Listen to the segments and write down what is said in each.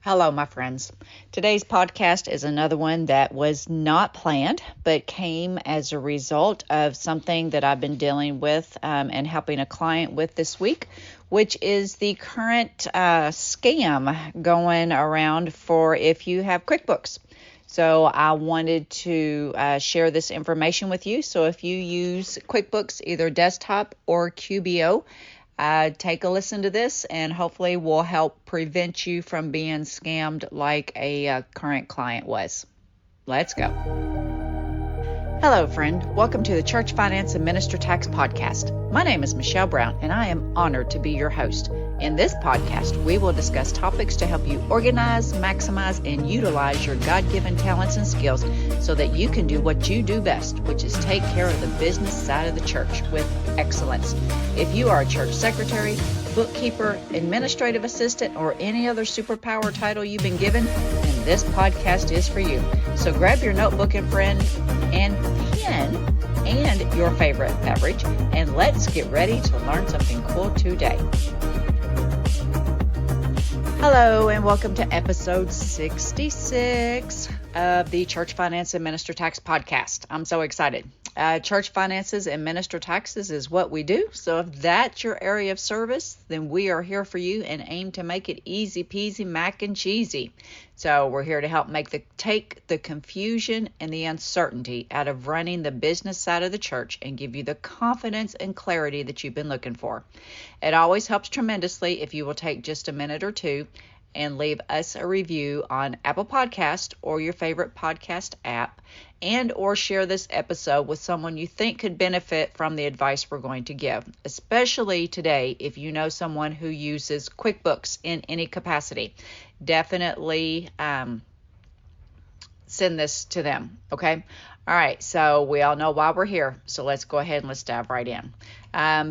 Hello, my friends. Today's podcast is another one that was not planned, but came as a result of something that I've been dealing with and helping a client with this week, which is the current scam going around for if you have QuickBooks. So I wanted to share this information with you. So if you use QuickBooks, either desktop or QBO, take a listen to this and hopefully will help prevent you from being scammed like a current client was. Let's go. Hello, friend. Welcome to the Church Finance and Minister Tax Podcast. My name is Michelle Brown, and I am honored to be your host. In this podcast, we will discuss topics to help you organize, maximize, and utilize your God-given talents and skills so that you can do what you do best, which is take care of the business side of the church with excellence. If you are a church secretary, bookkeeper, administrative assistant, or any other superpower title you've been given, then this podcast is for you. So grab your notebook and pen and your favorite beverage, and let's get ready to learn something cool today. Hello, and welcome to episode 66 of the Church Finance and Minister Tax Podcast. I'm so excited. Church finances and minister taxes is what we do. So if that's your area of service, then we are here for you and aim to make it easy peasy mac and cheesy. So we're here to help take the confusion and the uncertainty out of running the business side of the church and give you the confidence and clarity that you've been looking for. It always helps tremendously if you will take just a minute or two and leave us a review on Apple Podcast or your favorite podcast app, and or share this episode with someone you think could benefit from the advice we're going to give, especially today if you know someone who uses QuickBooks in any capacity. Definitely send this to them, okay? All right, so we all know why we're here, so let's go ahead and let's dive right in.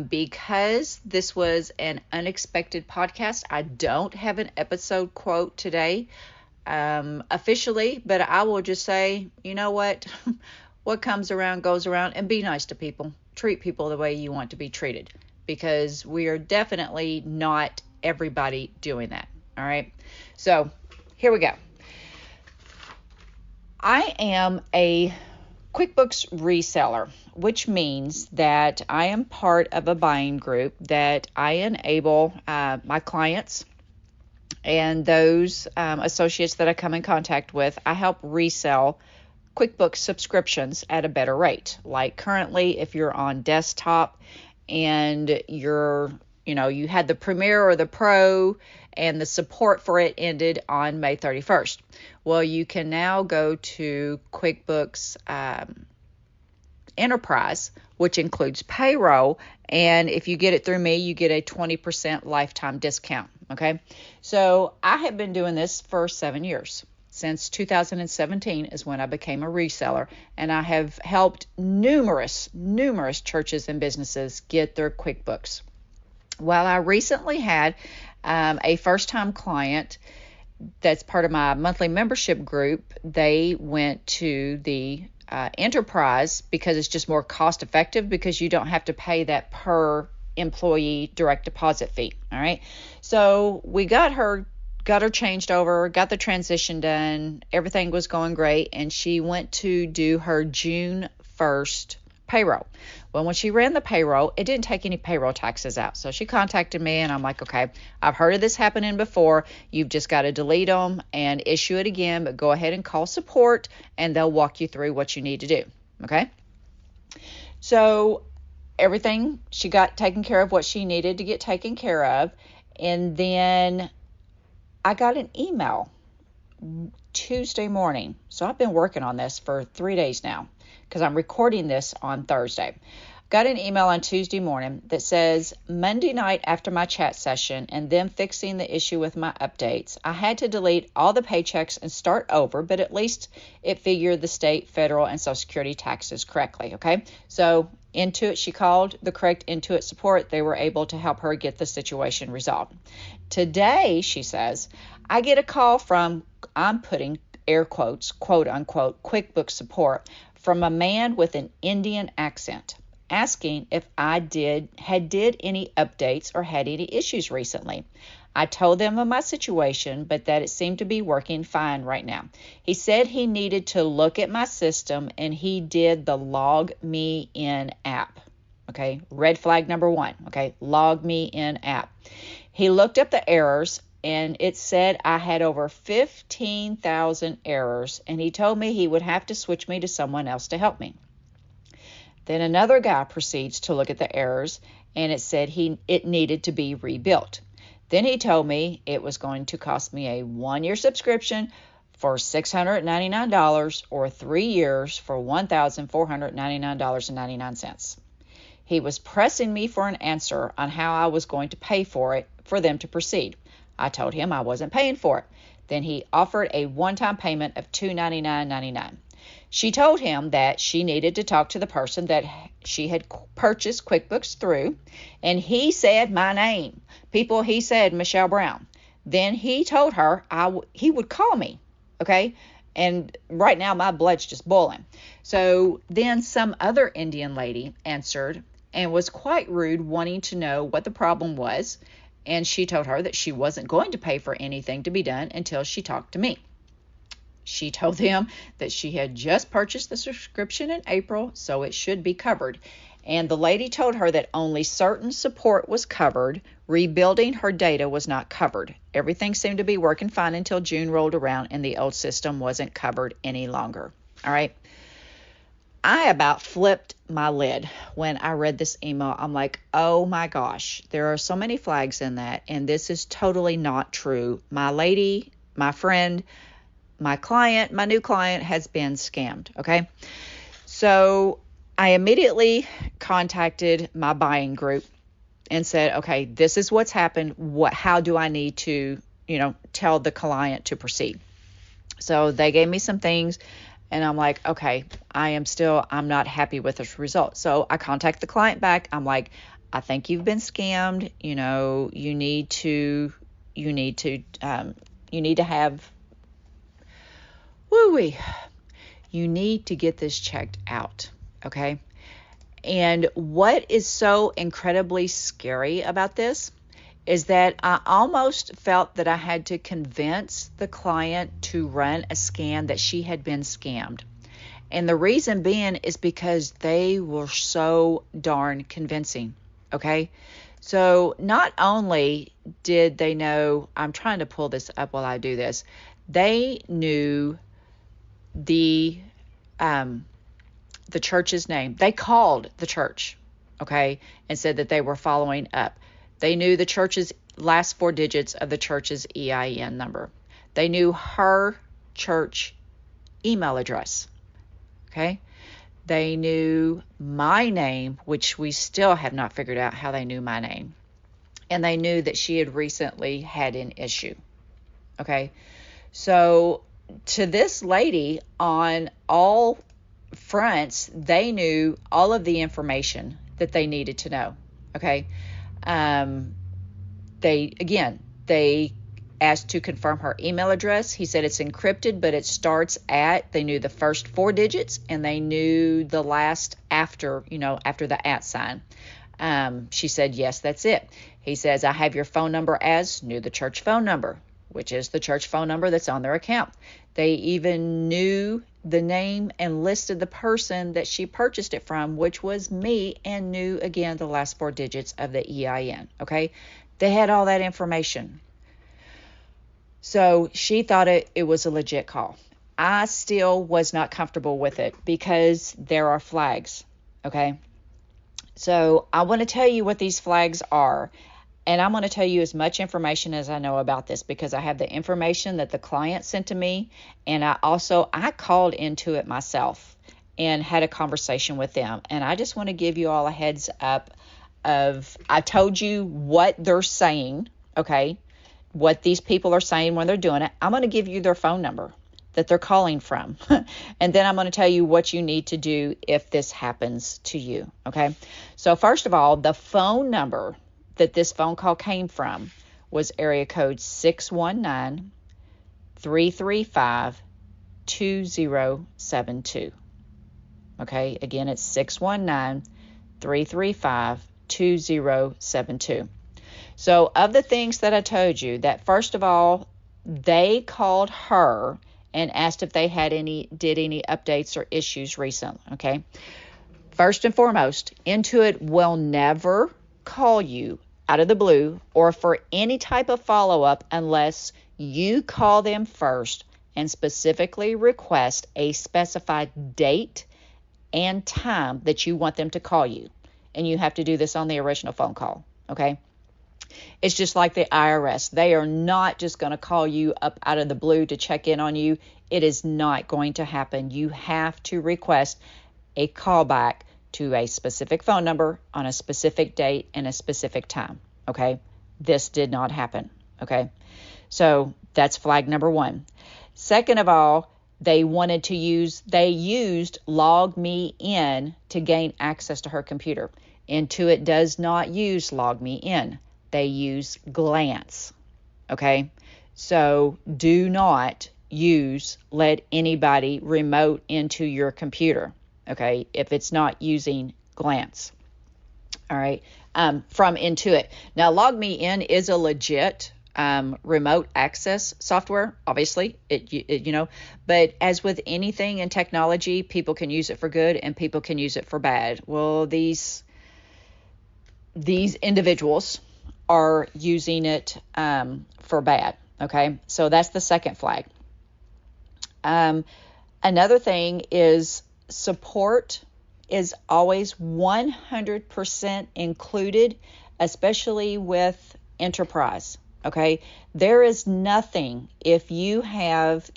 Because this was an unexpected podcast, I don't have an episode quote today officially, but I will just say, you know what? What comes around goes around, and be nice to people. Treat people the way you want to be treated, because we are definitely not everybody doing that, all right? So here we go. I am a QuickBooks reseller, which means that I am part of a buying group that I enable my clients and those associates that I come in contact with. I help resell QuickBooks subscriptions at a better rate. Like currently, if you're on desktop and you had the Premier or the Pro and the support for it ended on May 31st. Well, you can now go to QuickBooks Enterprise, which includes payroll, and if you get it through me, you get a 20% lifetime discount, okay? So I have been doing this for 7 years. Since 2017 is when I became a reseller, and I have helped numerous churches and businesses get their QuickBooks. Well, I recently had a first-time client that's part of my monthly membership group. They went to the enterprise because it's just more cost effective, because you don't have to pay that per employee direct deposit fee. All right. So we got her changed over, got the transition done. Everything was going great. And she went to do her June 1st payroll. Well, when she ran the payroll, it didn't take any payroll taxes out. So she contacted me and I'm like, okay, I've heard of this happening before. You've just got to delete them and issue it again, but go ahead and call support and they'll walk you through what you need to do. Okay. So everything, she got taken care of what she needed to get taken care of. And then I got an email Tuesday morning. So I've been working on this for 3 days now, because I'm recording this on Thursday. Got an email on Tuesday morning that says, Monday night after my chat session and then fixing the issue with my updates, I had to delete all the paychecks and start over, but at least it figured the state, federal, and Social Security taxes correctly, okay? So Intuit, she called the correct Intuit support. They were able to help her get the situation resolved. Today, she says, I get a call from, I'm putting air quotes, quote unquote, QuickBooks support from a man with an Indian accent, asking if I did any updates or had any issues recently. I told them of my situation, but that it seemed to be working fine right now. He said he needed to look at my system, and he did the Log Me In app. Okay, red flag number 1. Okay, Log Me In app. He looked up the errors, and it said I had over 15,000 errors, and he told me he would have to switch me to someone else to help me. Then another guy proceeds to look at the errors, and it said it needed to be rebuilt. Then he told me it was going to cost me a 1-year subscription for $699 or 3 years for $1,499.99. He was pressing me for an answer on how I was going to pay for it for them to proceed. I told him I wasn't paying for it. Then he offered a one-time payment of $299.99. She told him that she needed to talk to the person that she had purchased QuickBooks through, and he said my name. He said Michelle Brown. Then he told her he would call me, okay? And right now my blood's just boiling. So then some other Indian lady answered and was quite rude, wanting to know what the problem was, and she told her that she wasn't going to pay for anything to be done until she talked to me. She told them that she had just purchased the subscription in April, so it should be covered. And the lady told her that only certain support was covered. Rebuilding her data was not covered. Everything seemed to be working fine until June rolled around and the old system wasn't covered any longer. All right. I about flipped my lid when I read this email. I'm like, oh my gosh, there are so many flags in that, and this is totally not true. My lady, my friend, my client, my new client has been scammed, okay? So I immediately contacted my buying group and said, okay, this is what's happened. How do I need to, tell the client to proceed? So they gave me some things, and I'm like, okay, I'm not happy with this result. So I contact the client back. I'm like, I think you've been scammed. You need to have you need to get this checked out, okay? And what is so incredibly scary about this is that I almost felt that I had to convince the client to run a scan that she had been scammed. And the reason being is because they were so darn convincing, okay? So not only did they know, I'm trying to pull this up while I do this, they knew the church's name. They called the church, okay, and said that they were following up. They knew the church's last 4 digits of the church's EIN number. They knew her church email address, okay? They knew my name, which we still have not figured out how they knew my name. And they knew that she had recently had an issue, okay? So to this lady, on all fronts, they knew all of the information that they needed to know, okay? They asked to confirm her email address. He said it's encrypted, but it starts at, they knew the first 4 digits, and they knew the last after the @ sign. She said, yes, that's it. He says, I have your phone number as, knew the church phone number, which is the church phone number that's on their account. They even knew the name and listed the person that she purchased it from, which was me, and knew, again, the last 4 digits of the EIN, okay? They had all that information. So she thought it was a legit call. I still was not comfortable with it because there are flags, okay? So I want to tell you what these flags are. And I'm going to tell you as much information as I know about this because I have the information that the client sent to me. And I called into it myself and had a conversation with them. And I just want to give you all a heads up I told you what they're saying, okay, what these people are saying when they're doing it. I'm going to give you their phone number that they're calling from. And then I'm going to tell you what you need to do if this happens to you, okay? So first of all, the phone number that this phone call came from was area code 619-335-2072. Okay, again, it's 619-335-2072. So of the things that I told you, that first of all, they called her and asked if they did any updates or issues recently, okay? First and foremost, Intuit will never call you out of the blue or for any type of follow-up unless you call them first and specifically request a specified date and time that you want them to call you. And you have to do this on the original phone call, okay? It's just like the IRS. They are not just going to call you up out of the blue to check in on you. It is not going to happen. You have to request a callback to a specific phone number on a specific date and a specific time, okay? This did not happen, okay? So that's flag number one. Second of all, they used Log Me In to gain access to her computer. Intuit does not use Log Me In. They use Glance, okay? So do not let anybody remote into your computer, okay, if it's not using Glance, all right, from Intuit. Now, Log Me In is a legit remote access software, obviously, but as with anything in technology, people can use it for good and people can use it for bad. Well, these individuals are using it for bad, okay? So that's the second flag. Another thing is support is always 100% included, especially with enterprise. Okay, there is nothing if you have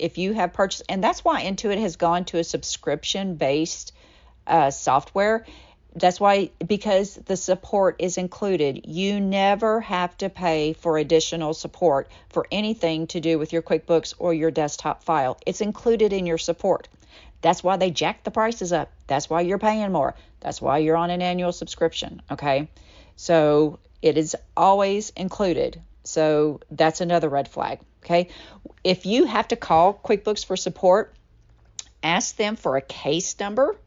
purchased, and that's why Intuit has gone to a subscription-based software. That's why, because the support is included. You never have to pay for additional support for anything to do with your QuickBooks or your desktop file. It's included in your support. That's why they jacked the prices up. That's why you're paying more. That's why you're on an annual subscription, okay? So it is always included. So that's another red flag, okay? If you have to call QuickBooks for support, ask them for a case number.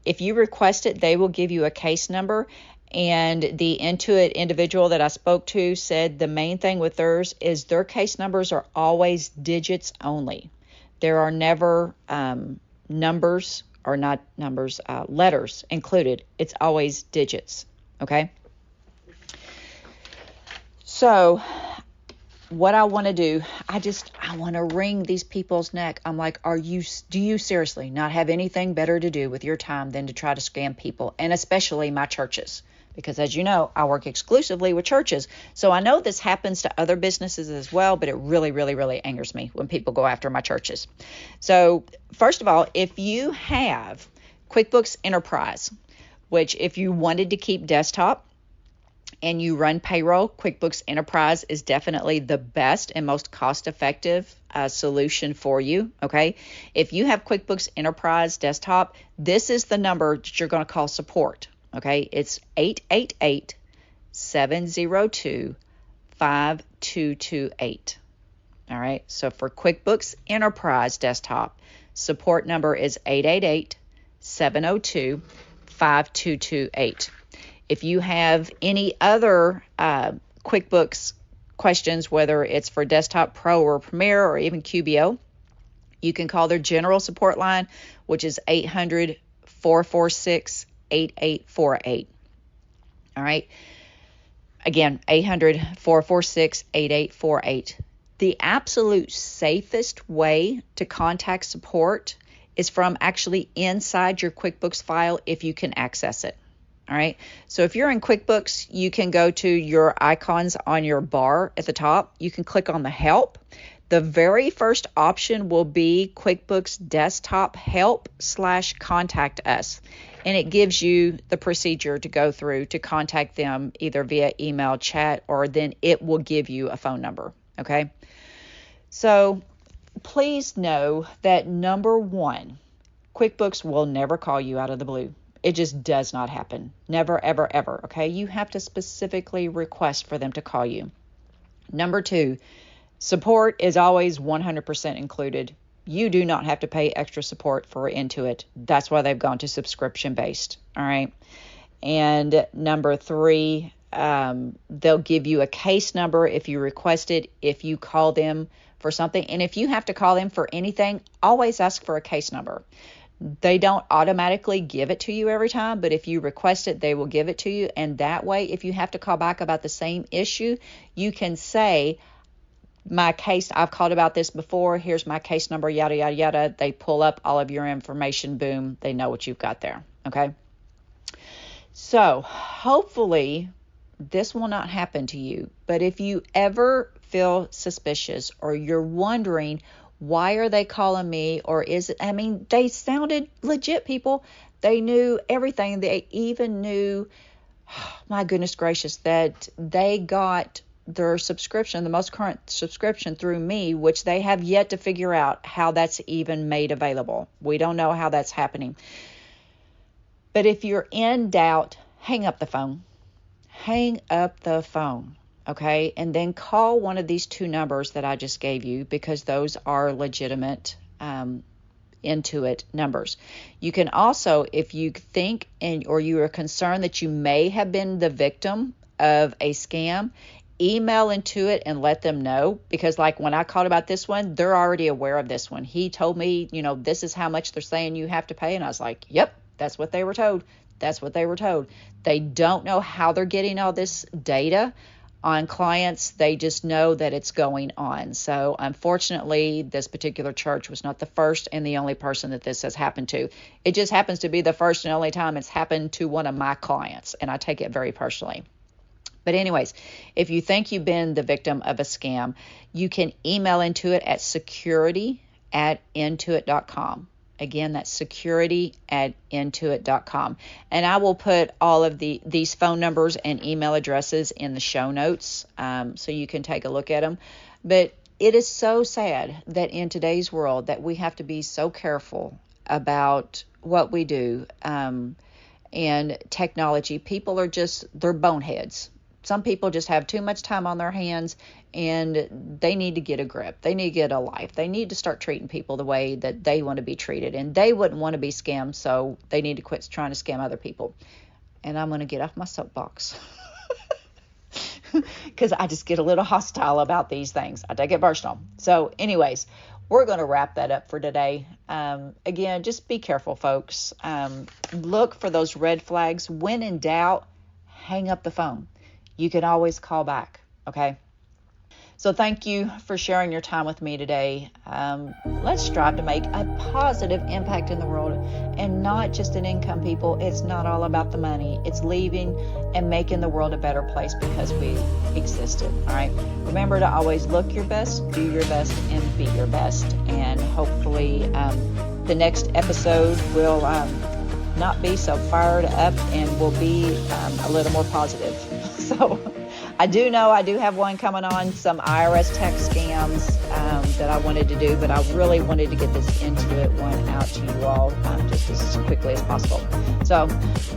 If you request it, they will give you a case number. And the Intuit individual that I spoke to said the main thing with theirs is their case numbers are always digits only. There are never letters included. It's always digits, okay? So what I want to do, I want to wring these people's neck. I'm like, do you seriously not have anything better to do with your time than to try to scam people, and especially my churches? Because as you know, I work exclusively with churches. So I know this happens to other businesses as well, but it really, really, really angers me when people go after my churches. So first of all, if you have QuickBooks Enterprise, which if you wanted to keep desktop, and you run payroll, QuickBooks Enterprise is definitely the best and most cost-effective solution for you, okay? If you have QuickBooks Enterprise Desktop, this is the number that you're going to call support, okay? It's 888-702-5228, all right? So for QuickBooks Enterprise Desktop, support number is 888-702-5228. If you have any other QuickBooks questions, whether it's for Desktop Pro or Premier or even QBO, you can call their general support line, which is 800-446-8848. All right. Again, 800-446-8848. The absolute safest way to contact support is from actually inside your QuickBooks file if you can access it. All right. So if you're in QuickBooks, you can go to your icons on your bar at the top. You can click on the help. The very first option will be QuickBooks Desktop Help /contact us. And it gives you the procedure to go through to contact them either via email, chat, or then it will give you a phone number. Okay. So please know that number one, QuickBooks will never call you out of the blue. It just does not happen. Never, ever, ever. Okay. You have to specifically request for them to call you. Number two, support is always 100% included. You do not have to pay extra support for Intuit. That's why they've gone to subscription based. All right. And number three, They'll give you a case number if you request it, if you call them for something. And if you have to call them for anything, always ask for a case number. They don't automatically give it to you every time, but if you request it, they will give it to you. And that way, if you have to call back about the same issue, you can say, my case, I've called about this before, here's my case number, yada, yada, yada. They pull up all of your information, boom, they know what you've got there, okay? So hopefully this will not happen to you, but if you ever feel suspicious or you're wondering, why are they calling me? Or is it, I mean, they sounded legit, people. They knew everything. They even knew, oh, my goodness gracious, that they got their subscription, the most current subscription through me, which they have yet to figure out how that's even made available. We don't know how that's happening. But if you're in doubt, hang up the phone. Hang up the phone. Okay, and then call one of these two numbers that I just gave you, because those are legitimate Intuit numbers. You can also, if you think or you are concerned that you may have been the victim of a scam, email Intuit and let them know, because like when I called about this one, they're already aware of this one. He told me, this is how much they're saying you have to pay, and I was like, yep, that's what they were told. That's what they were told. They don't know how they're getting all this data on clients. They just know that it's going on. So unfortunately, this particular church was not the first and the only person that this has happened to. It just happens to be the first and only time it's happened to one of my clients, and I take it very personally. But anyways, if you think you've been the victim of a scam, you can email Intuit at security@intuit.com. Again, that's security@intuit.com. And I will put all of these phone numbers and email addresses in the show notes, so you can take a look at them. But it is so sad that in today's world that we have to be so careful about what we do. And technology, people are they're boneheads. Some people just have too much time on their hands, and they need to get a grip. They need to get a life. They need to start treating people the way that they want to be treated, and they wouldn't want to be scammed, so they need to quit trying to scam other people. And I'm going to get off my soapbox because I just get a little hostile about these things. I take it personal. So anyways, we're going to wrap that up for today. Again, just be careful, folks. Look for those red flags. When in doubt, hang up the phone. You can always call back, okay? So thank you for sharing your time with me today. Let's strive to make a positive impact in the world, and not just an income, people. It's not all about the money. It's leaving and making the world a better place because we existed, all right? Remember to always look your best, do your best, and be your best. And hopefully the next episode will not be so fired up and will be a little more positive. So I do know I do have one coming on, some IRS tax scams that I wanted to do, but I really wanted to get this Intuit one out to you all just as quickly as possible. So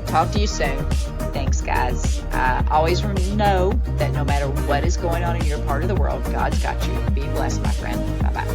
talk to you soon. Thanks, guys. Always know that no matter what is going on in your part of the world, God's got you. Be blessed, my friend. Bye-bye.